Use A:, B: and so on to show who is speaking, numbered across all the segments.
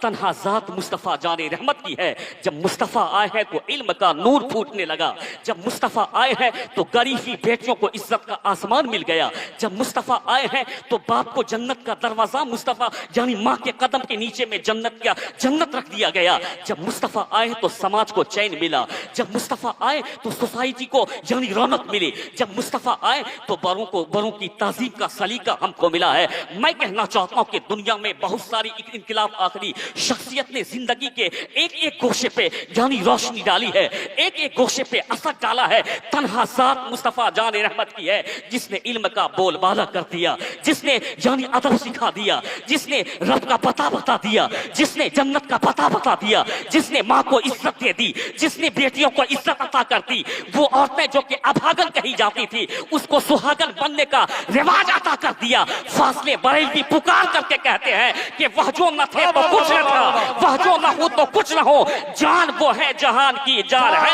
A: तन्हा जात मुस्तफ़ा जाने रहमत की है। जब मुस्तफ़ा आए हैं तो इल्म का नूर फूटने लगा। जब मुस्तफ़ा आए हैं तो गरीबी बेटियों को इज्जत का आसमान मिल गया। जब मुस्तफ़ा आए हैं तो बाप को जन्नत का दरवाजा मुस्तफ़ा यानी माँ के कदम के नीचे में जन्नत रख दिया गया। जब मुस्तफ़ा आए तो समाज को चैन मिला। जब मुस्तफ़ा आए तो सोसाइटी को यानी रौनक मिली। जब मुस्तफ़ा आए तो बड़ों की ताज़ीम का सलीका हमको मिला है। मैं कहना चाहता हूं कि दुनिया में बहुत सारी इनकलाब आखिरी शख्सियत ने जिंदगी के एक एक गोशे पे यानी रोशनी डाली है, एक एक गोशे पे असर डाला है। तन्हा जात मुस्तफ़ा जाने रहमत की है जिसने इल्म का बोलबाला कर दिया, जिसने यानी अदब सिखा दिया, जिसने रब का पता बता दिया, जिसने जन्नत का पता बता दिया, जिसने माँ को इज्जत दे दी, जिसने बेटियों को इज्जत अता कर दी। वो औरतें जो कि अभागन कही जाती थी उसको सुहागन बनने का रिवाज अता कर दिया। फासले बरेलवी पुकार करके कहते हैं कि वह जो न थे तो कुछ न था, वह जो न हो तो कुछ न हो, जान वो है जहान की जान है।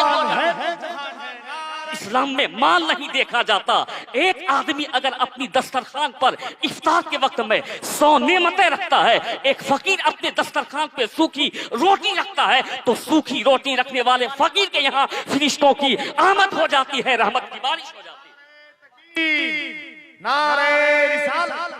A: इस्लाम में माल नहीं देखा जाता। एक आदमी अगर अपनी दस्तरखान पर इफ्तार के वक्त में 100 नेमतें रखता है, एक फकीर अपने दस्तरखान पे सूखी रोटी रखता है, तो सूखी रोटी रखने वाले फकीर के यहाँ फरिश्तों की आमद हो जाती है, रहमत की बारिश हो जाती है।
B: नारे रिसालत।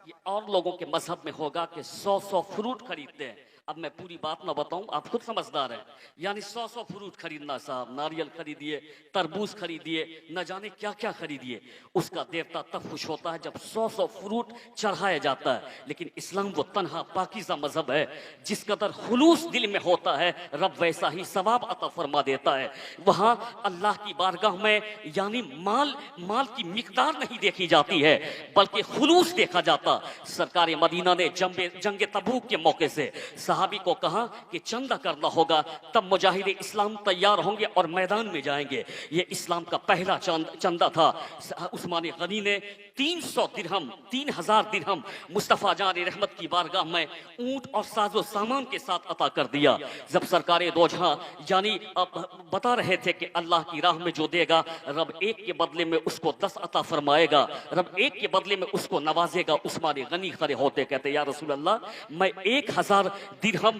A: ये और लोगों के मजहब में होगा कि 100 फ्रूट खरीदते हैं। अब मैं पूरी बात ना बताऊं, आप खुद समझदार हैं। यानी 100 फ्रूट खरीदना साहब, नारियल खरीदिए, तरबूज खरीदिए, न जाने क्या क्या खरीदिए। उसका देवता तब खुश होता है जब 100 फ्रूट चढ़ाया जाता है। लेकिन इस्लाम वो तन्हा पाकीज़ा मजहब है, जिस कदर खुलूस दिल में होता है रब वैसा ही सवाब अता फरमा देता है। वहाँ अल्लाह की बारगाह में यानी माल की मिकदार नहीं देखी जाती है बल्कि खुलूस देखा जाता। सरकार मदीना ने जंग तबूक के मौके से सहाबी को कहा कि चंदा करना होगा, तब मुजाहिद इस्लाम तैयार होंगे और मैदान में जाएंगे। ये इस्लाम का पहला चंदा था। उस्मान गनी ने 300 दिरहम 3000 दिरहम मुस्तफ़ा जान रहमत की बारगाह में ऊंट और साजो सामान के साथ अता कर दिया। जब सरकारे दो जहां यानी बता रहे थे कि अल्लाह की राह में जो देगा रब एक के बदले में उसको 10 अता फरमाएगा, रब एक के बदले में उसको नवाजेगा। उस्मान गनी खड़े होते कहते या रसूल अल्लाह, मैं 1000 दिरहम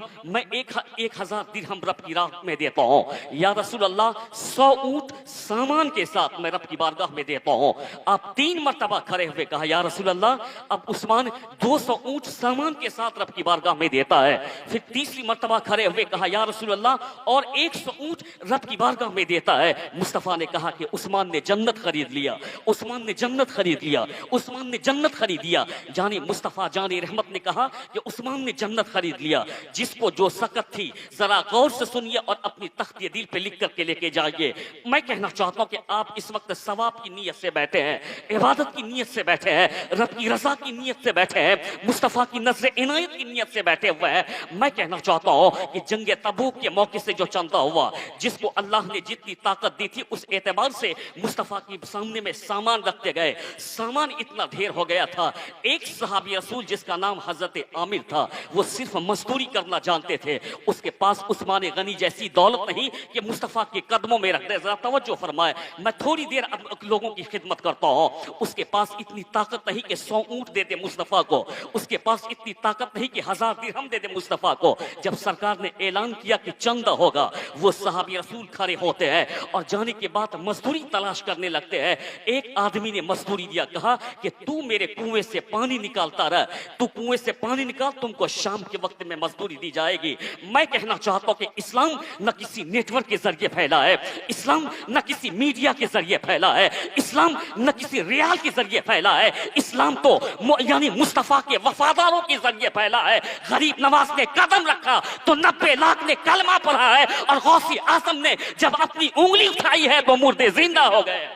A: रब की राह में देता हूँ। या रसूल अल्लाह 100 ऊंट सामान के साथ मैं रब की बारगाह में देता हूँ। आप 3 मर्तबा खड़े हुए कहा या रसूल अल्लाह। अब उस्मान 200 ऊंट सामान के साथ रब की बारगाह में देता है। फिर तीसरी मर्तबा खड़े हुए कहा या रसूल अल्लाह और 100 ऊंट रब की बारगाह में देता है। मुस्तफ़ा ने कहा कि उस्मान ने जन्नत खरीद लिया, उस्मान ने जन्नत खरीद लिया, उस्मान ने जन्नत खरीद लिया। जाने मुस्तफ़ा जाने रहमत ने कहा कि उस्मान ने जन्नत खरीद लिया। जिसको जो सकत थी जरा गौर से सुनिए और अपनी तख्ती दिल पे लिख करके लेके जाइए। मैं कहना चाहता हूं कि आप इस वक्त सवाब की नीयत से बैठे हैं, इबादत की नीयत से बैठे हैं, रब की रजा की नीयत से बैठे हैं, मुस्तफ़ा की नजर इनायत की नीयत से बैठे हुए हैं। मैं कहना चाहता हूं कि जंग तबूक के मौके से जो चंदा हुआ, जिसको अल्लाह ने जितनी ताकत दी थी उस एतबार से मुस्तफ़ा के सामने में सामान रखते गए। सामान इतना ढेर हो गया था। एक सहाबी रसूल जिसका नाम हजरत आमिर था, वो सिर्फ मजदूरी करना जानते थे। उसके पास उस्मान गनी जैसी दौलत नहीं कि मुस्तफ़ा के कदमों में रख दे। जरा तवज्जो फरमाए, मैं थोड़ी देर अब लोगों की खिदमत करता हूँ। उसके पास इतनी ताकत नहीं कि 100 ऊंट दे दे मुस्तफ़ा को, उसके पास इतनी ताकत नहीं कि 1000 दिरहम दे दे मुस्तफ़ा को। जब सरकार ने ऐलान किया कि चंदा होगा, वो सहाबी रसूल खड़े होते हैं और जाने के बाद मजदूरी तलाश करने लगते हैं। एक आदमी ने मजदूरी दिया, कहा कि तू मेरे कुएं से पानी निकालता रह, तू कुएं से पानी निकाल, तुमको शाम के वक्त में मजदूरी दी जाएगी। मैं कहना चाहता हूं कि इस्लाम न किसी नेटवर्क के जरिए फैला है, इस्लाम न किसी मीडिया के जरिए फैला है, इस्लाम न किसी रियाल के जरिए फैला है। इस्लाम तो यानी मुस्तफ़ा के वफादारों के जरिए फैला है। गरीब नवाज ने कदम रखा तो 90 लाख ने कलमा पढ़ा है और गौसी आजम ने जब अपनी उंगली उठाई है तो मुर्दे जिंदा हो गए।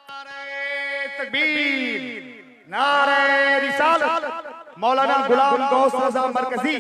B: नारे तकबीर, नारे रिसालत। मौलाना गुलाम गौस रज़ा मरकजी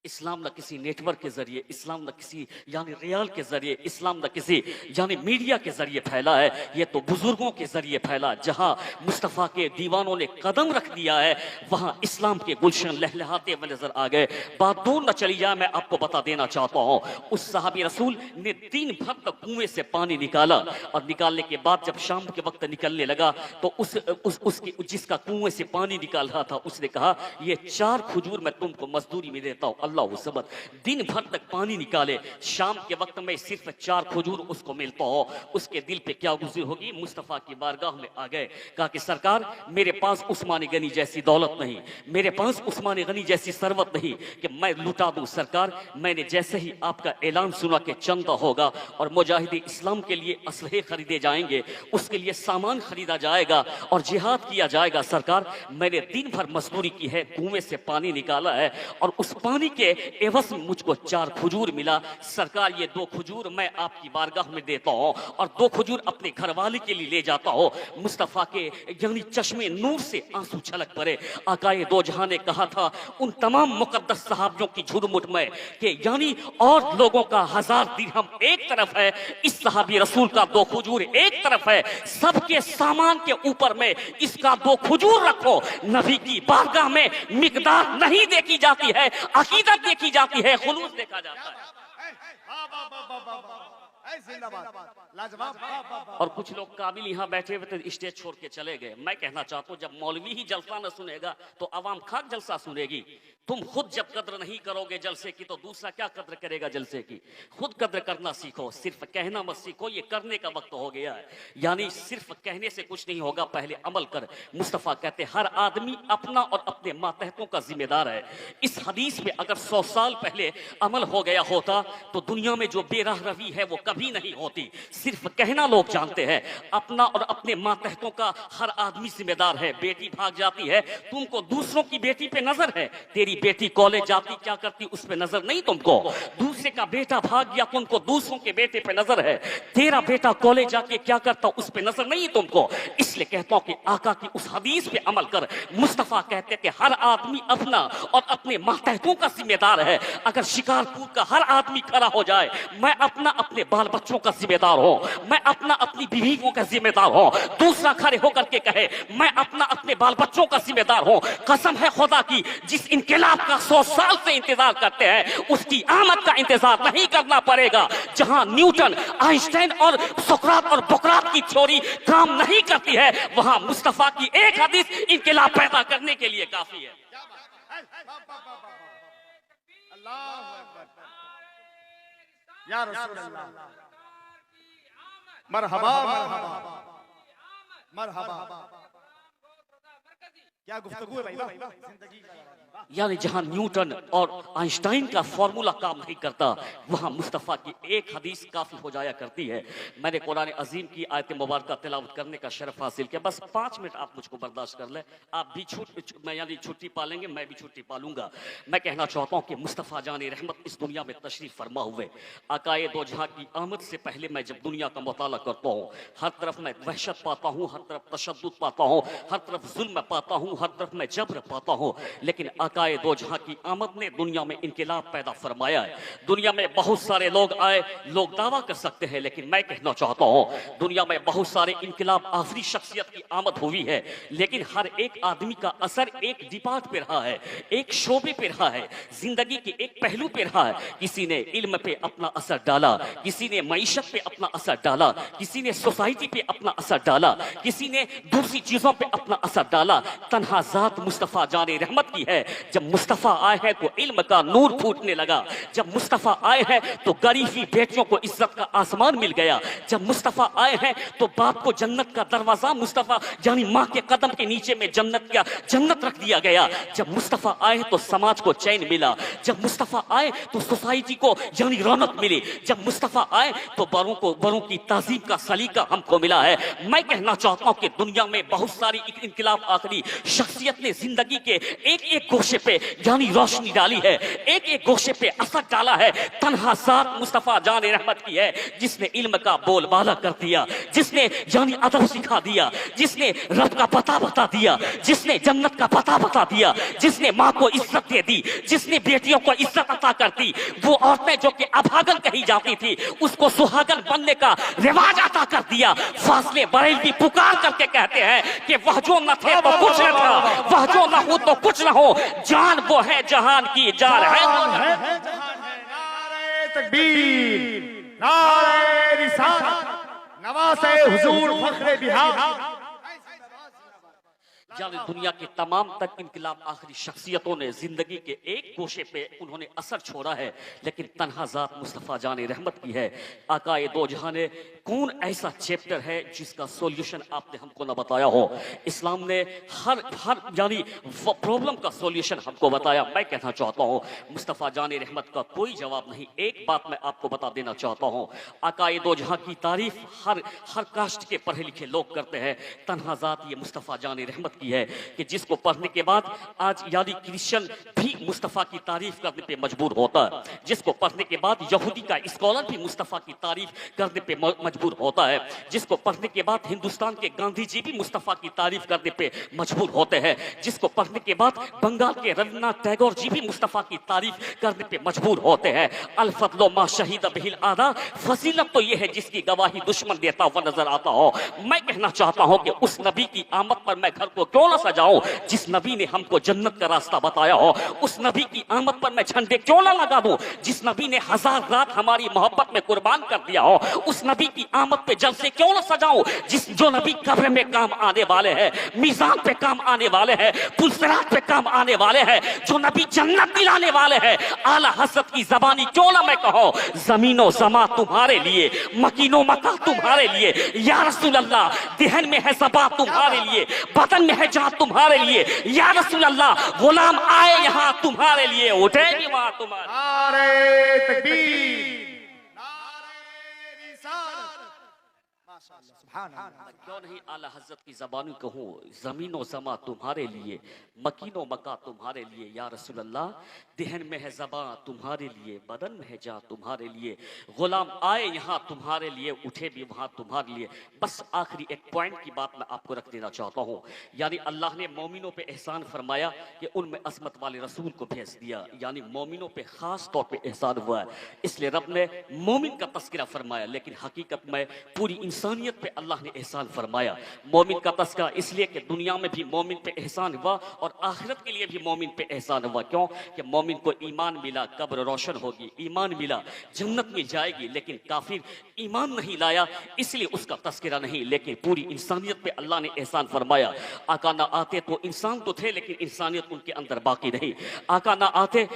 A: इस्लाम न किसी नेटवर्क के जरिए, इस्लाम न किसी यानी रियाल के जरिए, इस्लाम न किसी यानी मीडिया के जरिए फैला है, ये तो बुजुर्गों के जरिए फैला। जहां मुस्तफ़ा के दीवानों ने कदम रख दिया है वहां इस्लाम के गुलशन लहलहाते हुए नजर आ गए। बात दूर न चली जाए, मैं आपको बता देना चाहता हूं, उस सहाबी रसूल ने दिन भर तक कुएं से पानी निकाला और निकालने के बाद जब शाम के वक्त निकलने लगा तो उसके जिसका कुएं से पानी निकाल रहा था उसने कहा, ये 4 खजूर मैं तुमको मजदूरी में देता हूं। अल्लाह सबद, दिन भर तक पानी निकाले, शाम के वक्त में सिर्फ 4 खजूर उसको मिलता हो, उसके दिल पे क्या गुजर होगी। मुस्तफ़ा की बारगाह में आ गए, कहा कि सरकार मेरे पास उस्मान गनी जैसी दौलत नहीं, मेरे पास उस्मान गनी जैसी सरवत नहीं कि मैं लुटा दूं। सरकार मैंने जैसे ही आपका ऐलान सुना कि चंदा होगा और मुजाहिद इस्लाम के लिए असलहे खरीदे जाएंगे, उसके लिए सामान खरीदा जाएगा और जिहाद किया जाएगा, सरकार मैंने दिन भर मजदूरी की है, कुएं से पानी निकाला है और उस पानी के एवज में मुझको 4 खजूर मिला। सरकार ये 2 खजूर मैं आपकी बारगाह में देता हूं और 2 खजूर अपने घर वाले के लिए ले जाता हूं। मुस्तफ़ा के यानी चश्मे नूर से आंसू छलक पड़े। आकाए दो जहां ने कहा था उन तमाम मुकद्दस सहाबियों की झुरमुट में कि यानी और लोगों का 1000 दिरहम एक तरफ है, इस सहाबी रसूल का 2 खजूर एक तरफ है, सबके सामान के ऊपर में इसका 2 खजूर रखो। नबी की बारगाह में मिकदार नहीं देखी जाती है, अकीदत देखी जाती है, खुलूस देखा जाता है। और कुछ लोग काबिल यहाँ बैठे हुए थे, स्टेज छोड़ के चले गए। मैं कहना चाहता हूँ जब मौलवी ही जलसा न सुनेगा तो अवाम खाक जलसा सुनेगी। तुम खुद जब कद्र नहीं करोगे जलसे की तो दूसरा क्या कद्र करेगा जलसे की। खुद कद्र करना सीखो, सिर्फ कहना मत सीखो, ये करने का वक्त हो गया है। यानी सिर्फ कहने से कुछ नहीं होगा, पहले अमल कर। मुस्तफ़ा कहते हर आदमी अपना और अपने मातहतों का जिम्मेदार है। इस हदीस पे अगर 100 साल पहले अमल हो गया होता तो दुनिया में जो बेराह रवी है वो कभी नहीं होती। सिर्फ कहना लोग जानते हैं, अपना और अपने मातहतों का हर आदमी जिम्मेदार है। बेटी भाग जाती है, तुमको दूसरों की बेटी पे नजर है, तेरी बेटी कॉलेज जाती क्या करती उस पे नजर नहीं तुमको। दूसरे का बेटा भाग गया, तुमको दूसरों के बेटे पे नजर है, तेरा बेटा कॉलेज जाके क्या करता उस पे नजर नहीं तुमको। इसलिए कहता हूं कि आका की उस हदीस पे अमल कर। मुस्तफा कहते कि हर आदमी अपना और अपने मातहतों का जिम्मेदार है। अगर शिकारपुर का हर आदमी खड़ा हो जाए, मैं अपना अपने बाल बच्चों का जिम्मेदार हूं, मैं अपना अपनी बीवियों का जिम्मेदार हूं, दूसरा खड़े होकर के कहे मैं अपना अपने बाल बच्चों का जिम्मेदार हूं, कसम है खुदा की जिस इनकलाब का 100 साल से इंतजार करते हैं उसकी आमद का इंतजार नहीं करना पड़ेगा। जहां न्यूटन, आइंस्टाइन और सोक्रात और बोक्रात की थ्योरी काम नहीं करती है, वहां मुस्तफा की एक हदीस इनकलाब पैदा करने के लिए काफी है।
B: या रसूल अल्लाह, मरहबा मरहबा मरहबा। क्या गुफ्तगू है भाई, जिंदगी।
A: यानी जहां न्यूटन और आइंस्टाइन का फॉर्मूला काम नहीं करता वहां मुस्तफ़ा की एक हदीस काफी हो जाया करती है। मैंने कुरान अजीम की आयत मुबारक तिलावत करने का शरफ हासिल किया। बस 5 मिनट आप मुझको बर्दाश्त कर ले। आप भी मैं यानी छुट्टी पालेंगे, मैं भी छुट्टी पालूंगा। मैं कहना चाहता हूं कि मुस्तफ़ा जान रहमत इस दुनिया में तशरीफ फरमा हुए। आकाए दो जहां की आमद से पहले मैं जब दुनिया का मुताला करता हूं, हर तरफ मैं वहशत पाता हूं, हर तरफ तशद्दुद पाता हूं, हर तरफ जुल्म पाता हूं, हर तरफ मैं जबर पाता हूं। लेकिन आकाए दो जहां की आमद ने दुनिया में इनकलाब पैदा फरमाया है। दुनिया में बहुत सारे लोग आए, लोग दावा कर सकते हैं, लेकिन मैं कहना चाहता हूं दुनिया में बहुत सारे इनकलाब आफरी शख्सियत की आमद हुई है, लेकिन हर एक आदमी का असर एक डिपार्ट पे रहा है, एक शोबे पे रहा है, जिंदगी के एक पहलू पे रहा है। किसी ने इल्म पे अपना असर डाला, किसी ने मईशत पे अपना असर डाला, किसी ने सोसाइटी पे अपना असर डाला, किसी ने दूसरी चीजों पे अपना असर डाला। तन्हा जात मुस्तफा जाने रहमत की है। जब मुस्तफा आए हैं तो इल्म का नूर फूटने लगा। जब मुस्तफा आए हैं तो गरीबी बेटियों को इज्जत का आसमान मिल गया। जब मुस्तफा आए हैं तो बाप को जन्नत का दरवाजा मुस्तफा यानी माँ के कदम के नीचे में जन्नत रख दिया गया। जब मुस्तफा आए तो समाज को चैन मिला। जब मुस्तफा आए तो सोसाइटी को यानी रौनक मिली। जब मुस्तफा आए तो बड़ों की ताजीम का सलीका हमको मिला है। मैं कहना चाहता हूँ कि दुनिया में बहुत सारी इनकलाब आखिरी शख्सियत ने जिंदगी के एक एक गोशे पे यानी रोशनी डाली है, एक एक गोशे पे असर डाला है, तन्हा ज़ात मुस्तफ़ा जान रहमत की है जिसने इल्म का बोलबाला कर दिया, जिसने यानी अदब सिखा दिया, जिसने रब का पता बता दिया, जिसने जन्नत का पता बता दिया, जिसने माँ को इज्जत दे दी, जिसने बेटियों को इज्जत अता कर दी। वो औरतें जो कि अभागन कही जाती थी उसको सुहागन बनने का रिवाज अता कर दिया। फासले बरेलवी पुकार करके कहते हैं कि वह जो न थे तो कुछ न था, वह जो न हो तो कुछ न हो, जान वो है जहान की जान है।
B: नारे तकबीर, नारे रिसालत, नवासे हुजूर फख्रे बिहार।
A: यानी दुनिया के तमाम तक इनकलाब आखिरी शख्सियतों ने जिंदगी के एक गोशे पे उन्होंने असर छोड़ा है, लेकिन तन्हा ज़ात मुस्तफ़ा जान रहमत की है। आकाए दो जहां ने कौन ऐसा चैप्टर है जिसका सॉल्यूशन आपने हमको ना बताया हो। इस्लाम ने हर हर यानी प्रॉब्लम का सॉल्यूशन हमको बताया। मैं कहना चाहता हूँ मुस्तफ़ा जान रहमत का कोई जवाब नहीं। एक बात मैं आपको बता देना चाहता हूँ, आकाए दो जहां की तारीफ हर हर कास्ट के पढ़े लिखे लोग करते हैं। तन्हा ज़ात ये मुस्तफ़ा जान रहमत की है कि जिसको पढ़ने के बाद आज यानी क्रिश्चियन भी मुस्तफ़ा की तारीफ करने पे मजबूर होता है, जिसको पढ़ने के बाद यहूदी का स्कॉलर भी मुस्तफ़ा की तारीफ करने पे मजबूर होता है, जिसको पढ़ने के बाद हिंदुस्तान के गांधी जी भी मुस्तफ़ा की तारीफ करने पे मजबूर होते हैं, जिसको पढ़ने के बाद बंगाल के रविन्द्रनाथ टैगोर जी भी मुस्तफ़ा की तारीफ करने पे मजबूर होते हैं। अल फज़लो मा शहीद बिहिल आदा, फजीलत तो यह है जिसकी गवाही दुश्मन देता हुआ नजर आता हो। मैं कहना चाहता हूं कि उस नबी की आमद पर मैं घर को क्यों ना सजाऊं जिस नबी ने हमको जन्नत का रास्ता बताया हो। उस नबी की आमद पर मैं झंडे क्यों ना लगा दूं जिस नबी ने 1000 रात हमारी मोहब्बत में कुर्बान कर दिया हो। उस नबी की आमद पे जलसे क्यों ना सजाऊं जो नबी कब्र में काम आने वाले हैं, मीज़ान पे काम आने वाले हैं, पुलसिरात पे काम आने वाले हैं, जो नबी जन्नत दिलाने वाले हैं। आला हज़रत की ज़बानी क्यों ना मैं कहूं, ज़मीनो ज़मा तुम्हारे लिए, मकीनो मका तुम्हारे लिए, या रसूल अल्लाह दिहन में है ज़बा तुम्हारे लिए, बदन में है जान तुम्हारे लिए, या रसूल अल्लाह गुलाम आए यहाँ तुम्हारे लिए, उठे भी वहां तुम्हारे।
B: नारे तकबीर, नारे रिसालत, माशाअल्लाह सुभान अल्लाह।
A: क्यों नहीं आला हज़रत की ज़बानी कहूँ, ज़मीनो ज़मा तुम्हारे लिए, मकीनो मका तुम्हारे लिए, या रसूल अल्लाह दिहन में है ज़बा तुम्हारे लिए, बदन में है जा तुम्हारे लिए, गुलाम आए यहाँ तुम्हारे लिए, उठे भी वहाँ तुम्हारे लिए। बस आखिरी एक पॉइंट की बात मैं आपको रख देना चाहता हूँ, यानी अल्लाह ने मोमिनों पे एहसान फरमाया कि उनमें असमत वाले रसूल को भेज दिया, यानी मोमिनों पे ख़ास तौर पे एहसान हुआ है, इसलिए रब ने मोमिन का तस्करा फरमाया, लेकिन हकीकत में पूरी इंसानियत पे अल्लाह ने एहसान फरमाया। मोमिन का तस्करा इसलिए कि दुनिया में भी मोमिन पे एहसान हुआ और आखिरत के लिए भी मोमिन पे एहसान हुआ। क्यों कि मोमिन को ईमान मिला, कब्र रोशन होगी, ईमान मिला, जन्नत मिल जाएगी, लेकिन काफिर ईमान नहीं लाया इसलिए उसका तस्करा नहीं, लेकिन पूरी इंसानियत पे अल्लाह ने एहसान फरमाया। आका ना आते तो इंसान तो थे लेकिन इंसानियत उनके अंदर बाकी नहीं, आका ना आते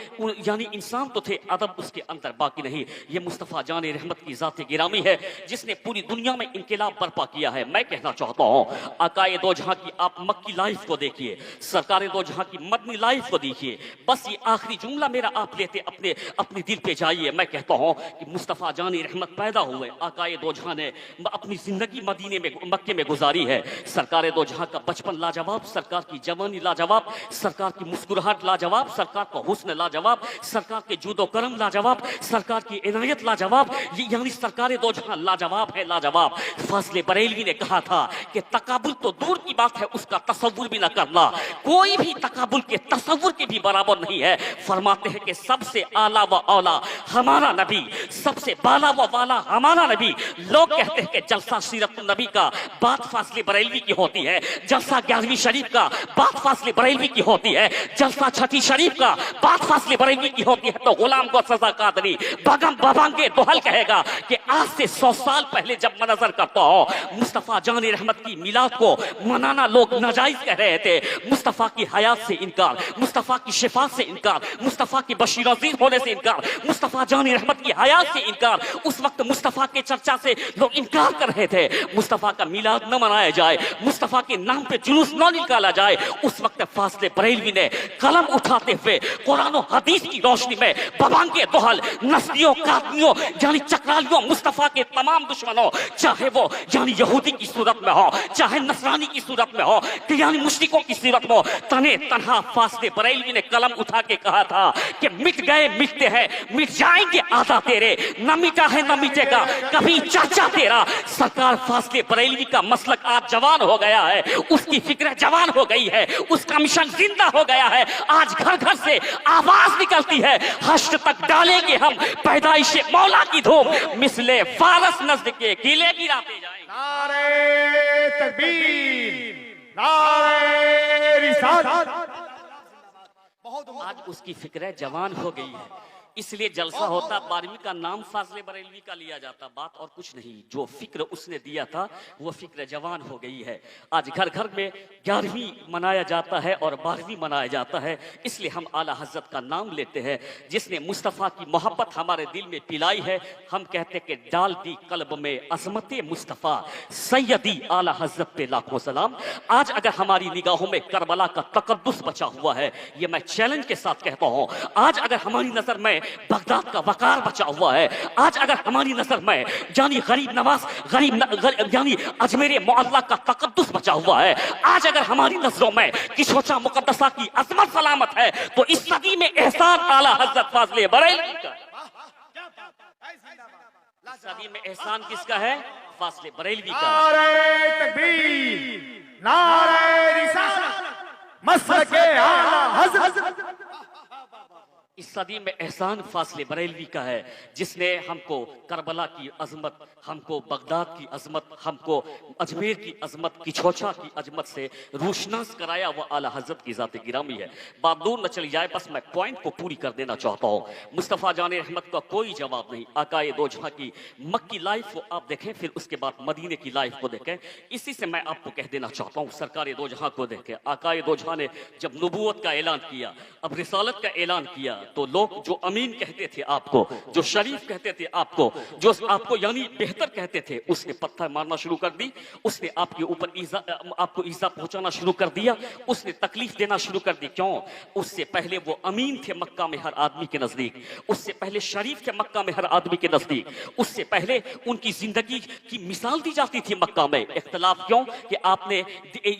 A: यानी इंसान तो थे, अदब उसके अंदर बाकी नहीं। ये मुस्तफ़ा जान रहमत की ज़ात गिरामी है जिसने पूरी दुनिया में इनकलाब बर्पा किया है। मैं कहना चाहता हूँ आकाए दो जहां की आप मक्की लाइफ को देखिए, सरकारें दो जहां की मदनी लाइफ को देखिए, बस ये आखिरी जुमला मेरा आप लेते अपने दिल पे जाइए। मैं कहता हूँ कि मुस्तफ़ा जान रहमत पैदा हुए, आकाए दो जहां ने अपनी जिंदगी मदीने में मक्के में गुजारी है। सरकारें दो जहां का बचपन लाजवाब, सरकार की जवानी लाजवाब, सरकार की मुस्कुराहट लाजवाब, सरकार का हुस्न लाजवाब, सरकार के जूदो करम लाजवाब, सरकार की इनायत लाजवाब, यानी सरकारें दो जहां लाजवाब है, लाजवाब। फासले बरेलवी ने कहा था कि तकाबुल तो दूर की बात है, उसका तसव्वुर भी ना करना, कोई भी तकाबुल के तसव्वुर के भी बराबर नहीं है। फरमाते हैं कि सबसे आला व औला हमारा नबी, सबसे बाला व वाला हमारा नबी। लोग कहते हैं कि जलसा सीरत नबी का बात फासले बरेलवी की होती है, जलसा 11वीं शरीफ का बात फासले बरेलवी की होती है, जलसा 6ठी शरीफ का बात फासले बरेलवी की होती है। तो गुलाम को सजा कादरी बगम बबांगे दोहल कहेगा कि आज से 100 साल पहले जब मैं नजर करता हो मुस्तफ़ा जान रहमत की मिलाद को मनाना लोग नाजायज कह रहे थे, मुस्तफ़ा की हयात से इनकार, मुस्तफ़ा की शिफा से इनकार, मुस्तफ़ा की बशीर होने से इनकार, मुस्तफ़ा जान रहमत की हयात से इनकार। उस वक्त मुस्तफ़ा के चर्चा से लोग इनकार कर रहे थे, मुस्तफ़ा का मिलाद न मनाया जाए, मुस्तफ़ा के नाम पे जुलूस न निकाला जाए। उस वक्त फासले बरेलवी ने कलम उठाते हुए कुरान और हदीस की रोशनी में बबांगे दोहल नस्लियों कातियों यानी चक्रालियों मुस्तफ़ा के तमाम दुश्मनों, चाहे वो यानी यहूदी की सूरत में हो, चाहे नसरानी की सूरत में हो, यानी मुश्रिकों की सूरत में हो, तने तनहा फासले बरेलवी ने कलम उठा के कहा था कि मिट गए मिटते हैं, मिट जाएंगे आधा तेरे, न मिटा है न मिटेगा कभी चाचा तेरा। सरकार फासले बरेलवी का मसलक आज जवान हो गया है, उसकी फिक्र जवान हो गई है, उसका मिशन जिंदा हो गया है। आज घर घर से आवाज निकलती है, हश्र तक डालेंगे हम पैदाइश मौला की धूम, मिसले फारस नस्ल के किले गिराते जाएंगे।
B: नारे तकबीर, नारे रिसालत।
A: आज उसकी फिक्र जवान हो गई है, इसलिए जलसा होता। 12वीं का नाम फाजले बरेलवी का लिया जाता, बात और कुछ नहीं। जो फिक्र उसने दिया था वो फिक्र जवान हो गई है। आज घर घर में 11वीं मनाया जाता है और 12वीं मनाया जाता है, इसलिए हम आला हजरत का नाम लेते हैं, जिसने मुस्तफ़ा की मोहब्बत हमारे दिल में पिलाई है। हम कहते कि डाल दी कल्ब में अजमत मुस्तफ़ा, सैयदी आला हजरत पे लाखों सलाम। आज अगर हमारी निगाहों में करबला का तकद्दुस बचा हुआ है, ये मैं चैलेंज के साथ कहता हूं। आज अगर हमारी नजर में बगदाद का वकार बचा हुआ है, आज अगर हमारी नजर में यानी गरीब नवाज यानी अजमेर मुअल्ला का तकद्दुस बचा हुआ है, आज अगर हमारी नजरों में किशोचा मुकद्दसा की अजमत सलामत है, तो इस सदी में एहसान आला हजरत फाजले बरेलवी का। इस सदी में एहसान किसका है? फाजले बरेलवी का।
B: नारे तकबीर, नारे रिसालत, मसलके आला हजरत।
A: इस सदी में एहसान फासले बरेलवी का है, जिसने हमको करबला की अजमत, हमको बगदाद की अजमत, हमको अजमेर की अजमत, किछोचा की अजमत से रोशनास कराया। वो आला हजरत की जात गिरामी है। बात दूर न चली जाए, बस मैं पॉइंट को पूरी कर देना चाहता हूँ। मुस्तफ़ा जाने रहमत का कोई जवाब नहीं। आकाए दो जहां की मक्की लाइफ को आप देखें, फिर उसके बाद मदीने की लाइफ को देखें। इसी से मैं आपको कह देना चाहता हूँ, सरकार दो जहां को देखें। आकाए दो जहां ने जब नबूवत का ऐलान किया, अब रिसालत का ऐलान किया, तो लोग जो अमीन कहते थे आपको, जो शरीफ कहते थे आपको, जो आपको यानी बेहतर कहते थे, उसने पत्थर मारना शुरू कर दी। उसने आपके ऊपर आपको ईजा पहुंचाना शुरू कर दिया। उसने तकलीफ देना शुरू कर दी। क्यों? उससे पहले वो अमीन थे मक्का में हर आदमी के नजदीक, उससे पहले शरीफ थे मक्का में हर आदमी के नजदीक, उससे पहले उनकी जिंदगी की मिसाल दी जाती थी मक्का में। इख्तलाफ क्यों? कि आपने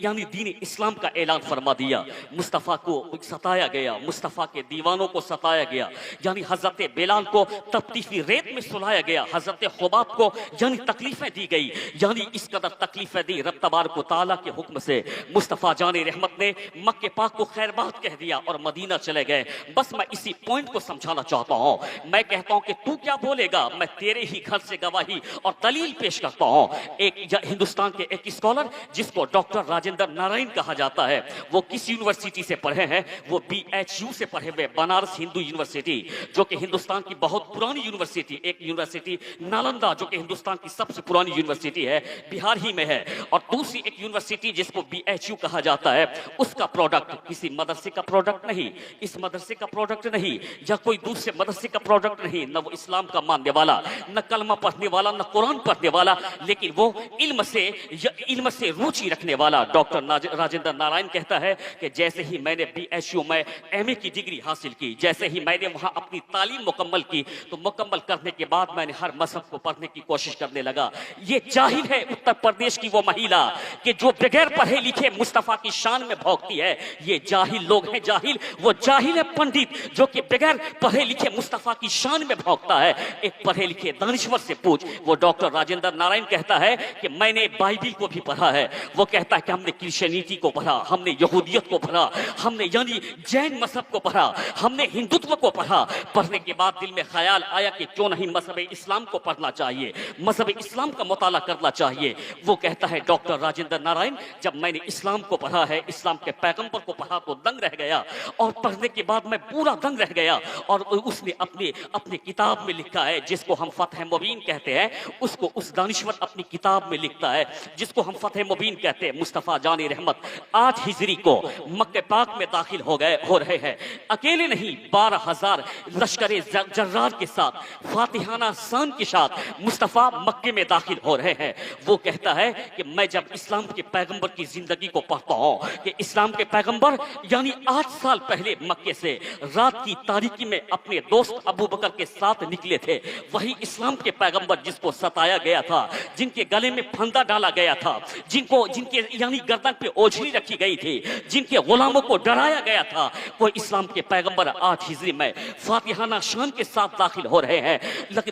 A: यानी दीन इस्लाम का ऐलान फरमा दिया। मुस्तफ़ा को सताया गया, मुस्तफ़ा के दीवानों को सताया गया, यानी हजरत बेलाल को तपतीफी रेत में सुलाया गया, हजरत खुबाब को यानी तकलीफें दी गई। यानी इस कदर तकलीफें दी रब तबारक व तआला के हुक्म से। मुस्तफ़ा जाने रहमत ने मक्के पाक को खैरबात कह दिया और मदीना चले गए। बस मैं इसी पॉइंट को समझाना चाहता हूं। मैं कहता हूं कि तू क्या बोलेगा, मैं तेरे ही घर से गवाही और दलील पेश करता हूं। एक हिंदुस्तान के एक स्कॉलर जिसको डॉक्टर राजेंद्र नारायण कहा जाता है, वो किस यूनिवर्सिटी से पढ़े हैं? वो BHU से पढ़े हुए, बनारस हिंदू यूनिवर्सिटी, जो कि हिंदुस्तान की बहुत पुरानी यूनिवर्सिटी। एक यूनिवर्सिटी नालंदा, जो कि हिंदुस्तान की सबसे पुरानी यूनिवर्सिटी है, बिहार ही में है। और दूसरी एक यूनिवर्सिटी जिसको BHU कहा जाता है, उसका प्रोडक्ट किसी मदरसे का प्रोडक्ट नहीं, इस मदरसे का प्रोडक्ट नहीं, या कोई दूसरे मदरसे का प्रोडक्ट नहीं, न वो इस्लाम का मानने वाला, न कलमा पढ़ने वाला, न कुरान पढ़ने वाला, लेकिन वो इल्म से रुचि रखने वाला। डॉक्टर राजेंद्र नारायण कहता है कि जैसे ही मैंने BHU में MA की डिग्री हासिल की, जैसे ही मैंने वहां अपनी तालीम मुकम्मल की, तो मुकम्मल करने के बाद मैंने हर मजहब को पढ़ने की कोशिश करने लगा। ये जाहिल है उत्तर प्रदेश की वो महिला कि जो बगैर पढ़े लिखे मुस्तफा की शान में भौंकती है। ये जाहिल लोग हैं, जाहिल। वो जाहिल है पंडित जो कि बगैर पढ़े लिखे मुस्तफा की शान में भौंकता है। एक पढ़े लिखे दानिश्वर से पूछ। वो डॉक्टर राजेंद्र नारायण कहता है कि मैंने बाइबिल को भी पढ़ा है। वो कहता है कि हमने क्रिश्चियनिटी को पढ़ा, हमने यहूदियत को पढ़ा, हमने यानी जैन मजहब को पढ़ा, हमने हिंदुत्व को पढ़ा। पढ़ने के बाद दिल में ख्याल आया कि क्यों नहीं मजहब इस्लाम को पढ़ना चाहिए, मजहब इस्लाम का मुताला करना चाहिए। वो कहता है डॉक्टर राजेंद्र नारायण, जब मैंने इस्लाम को पढ़ा है, इस्लाम के पैगंबर को पढ़ा, तो दंग रह गया। और पढ़ने के बाद मैं पूरा दंग रह गया। और उसने अपनी किताब में लिखा है, जिसको हम फतह मुबीन कहते हैं, उसको उस दानिश्वर अपनी किताब में लिखता है, जिसको हम फतह मुबीन कहते हैं। मुस्तफा जानी रहमत 8 हिजरी को मक्के पाक में दाखिल हो रहे हैं। अकेले नहीं, 12,000 लश्कर जर्रार के साथ फातिहाना शान के साथ मुस्तफा मक्के में दाखिल हो रहे हैं। वो कहता है कि मैं जब इस्लाम के पैगंबर की जिंदगी को पढ़ता हूं कि इस्लाम के पैगंबर यानी 8 साल पहले मक्के से रात की तारीकी में अपने दोस्त अबू बकर के साथ निकले थे, वही इस्लाम के पैगंबर जिसको सताया गया था, जिनके गले में फंदा डाला गया था, जिनके यानी गर्दन पे ओझली रखी गई थी, जिनके गुलामों को डराया गया था, वो इस्लाम के पैगंबर 8 हिजरी में फातिहाना शान के साथ दाखिल हो रहे हैं,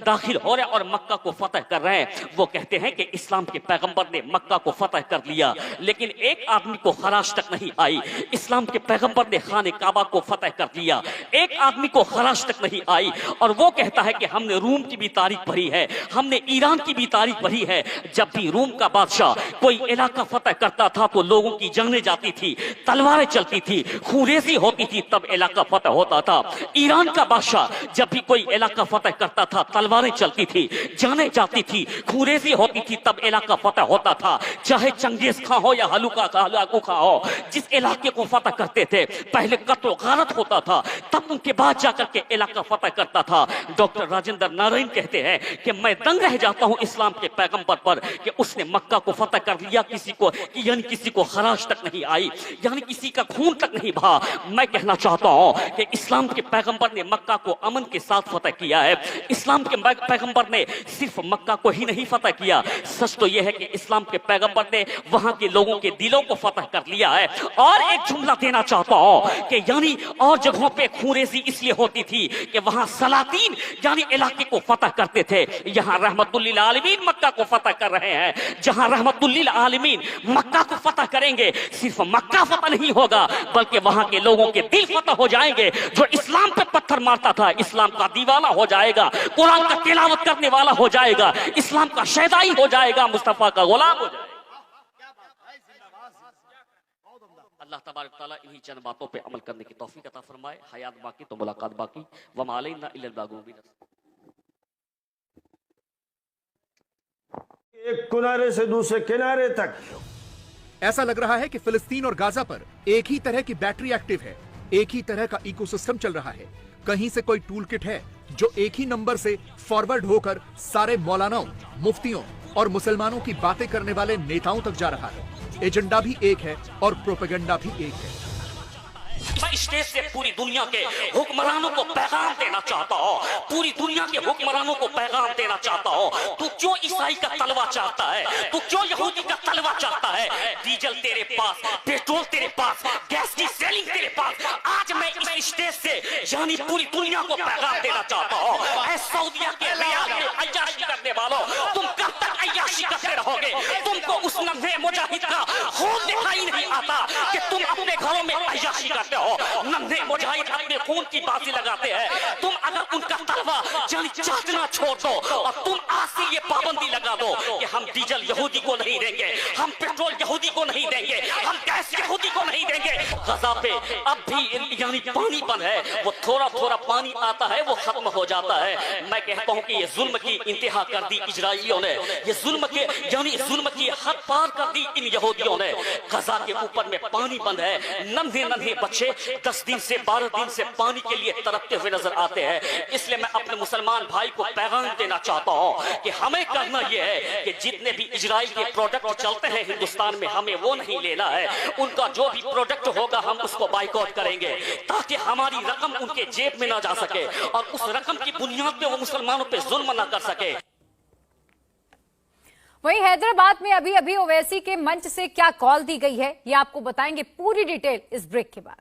A: दाखिल हो रहे और मक्का को फतह कर रहे हैं। वो कहते हैं कि इस्लाम के पैगंबर ने मक्का को फतह कर लिया, लेकिन एक आदमी को खराश तक नहीं आई। इस्लाम के पैगंबर ने खाने काबा को फतह कर लिया, एक आदमी को खराश तक नहीं आई। और वो कहता है कि हमने रूम की भी तारीख पढ़ी है, हमने ईरान की भी तारीख पढ़ी है। जब भी रूम का बादशाह कोई इलाका फतह करता था तो लोगों की जानें जाती थी, तलवारें चलती थी, खूरेजी होती थी, तब इलाका फतह होता था। ईरान का बादशाह जब भी कोई इलाका फतह करता था, तलवारें चलती थी, जानें जाती थी, खूरेजी होती थी, तब इलाका फतह होता था। चाहे चंगेज खां हो या हलूका खां हो, जिस इलाके को फतह करते थे पहले कत्ल गारत होता था, तब उनके बाद जाकर के इलाका फतह करता था। डॉक्टर राजेंद्र नारायण कहते हैं कि मैं दंग रह जाता हूं इस्लाम के पैगंबर पर कि उसने मक्का को फतह कर लिया, किसी को खराश तक नहीं आई, यानी किसी का खून तक नहीं बहा। मैं कहना चाहता हूं कि इस्लाम के पैगंबर ने मक्का को अमन के साथ फतह किया है। इस्लाम के पैगंबर ने सिर्फ मक्का को ही नहीं फतह किया, सच तो यह है कि इस्लाम के पैगंबर ने वहां के लोगों के दिलों को फतह कर लिया है। और एक जुमला देना चाहता हूं कि यानी और जगहों पे खूरेजी इसलिए होती थी कि वहां सलातीन यानी इलाके को फतह करते थे। यहां रहमतुल्लिल आलमीन मक्का को फतह कर रहे हैं। जहां रहमतुल्लिल आलमीन मक्का को फतह करेंगे, सिर्फ मक्का फतह नहीं होगा बल्कि वहां के लोगों के दिल फतह हो जाएंगे। जो इस्लाम पे पत्थर मारता था इस्लाम का दीवाना हो जाएगा, कुरान का तिलावत करने वाला हो जाएगा, इस्लाम का शहदाई हो जाएगा, मुस्तफा का गुलाम हो जाएगा। अल्लाह तबारक तआला इन्हीं चंद बातों पे अमल करने की तौफीक अता फरमाए। हयात बाकी तो मुलाकात बाकी। वमा अलैना इल्लल बागूबीन।
C: एक किनारे से दूसरे किनारे तक
D: ऐसा लग रहा है कि फिलिस्तीन और गाजा पर एक ही तरह की बैटरी एक्टिव है, एक ही तरह का इकोसिस्टम चल रहा है। कहीं से कोई टूल किट है जो एक ही नंबर से फॉरवर्ड होकर सारे मौलानाओं, मुफ्तियों और मुसलमानों की बातें करने वाले नेताओं तक जा रहा है। एजेंडा भी एक है और प्रोपेगेंडा भी एक है।
A: मैं स्टेज से पूरी दुनिया के हुक्मरानों को पैगाम देना चाहता हूँ, पूरी दुनिया के हुक्मरानों को पैगाम देना चाहता हूँ। तू क्यों ईसाई का तलवा चाहता है, तू क्यों यहूदी का तलवा चाहता है? डीजल तेरे पास, पेट्रोल तेरे पास, गैस की सेलिंग तेरे पास। आज मैं इस स्टेज से यानी पूरी दुनिया को पैगाम देना चाहता हूँ। सऊदिया के रियाद में अय्याशी करने वालों, तुम कब तक अय्याशी करते रहोगे? तुमको उस नन्हे मुजाहिद का खून दिखाई नहीं आता कि तुम अपने घरों में अय्याशी करते हो। नन्हे मुजाहिद अपने खून की बाजी लगाते हैं। तुम अगर उनका तलवा जानी चाटना छोड़ दो और तुम आज से ये पाबंदी लगा दो कि हम डीजल यहूदी को नहीं देंगे, हम पेट्रोल यहूदी को नहीं देंगे, हम गैस यहूदी को नहीं देंगे। गजा पे अब भी यानी पानी बंद है, वो थोड़ा थोड़ा पानी आता है, वो खत्म हो जाता है। मैं कहता हूँ कि ये जुल्म की इंतहा कर दी इजराइलियों ने, ये जुल्म के यानी जुल्म की हद पार कर दी इन यहूदियों ने। गजा के ऊपर में पानी बंद है, नन्हे नन्हे बच्चे 10 दिन से 12 दिन से पानी के लिए तड़पते हुए नजर आते हैं। इसलिए मैं अपने मुसलमान भाई को पैगाम देना चाहता हूं कि हमें करना यह है कि जितने भी इजराइल के प्रोडक्ट चलते हैं हिंदुस्तान में, हमें वो नहीं लेना है। उनका जो भी प्रोडक्ट होगा हम उसको बाइकआउट करेंगे ताकि हमारी रकम उनके जेब में ना जा सके और उस रकम की बुनियाद पे वो मुसलमानों पे जुल्म ना कर सके।
E: वहीं हैदराबाद में अभी अभी ओवैसी के मंच से क्या कॉल दी गई है, ये आपको बताएंगे पूरी डिटेल इस ब्रेक के बाद।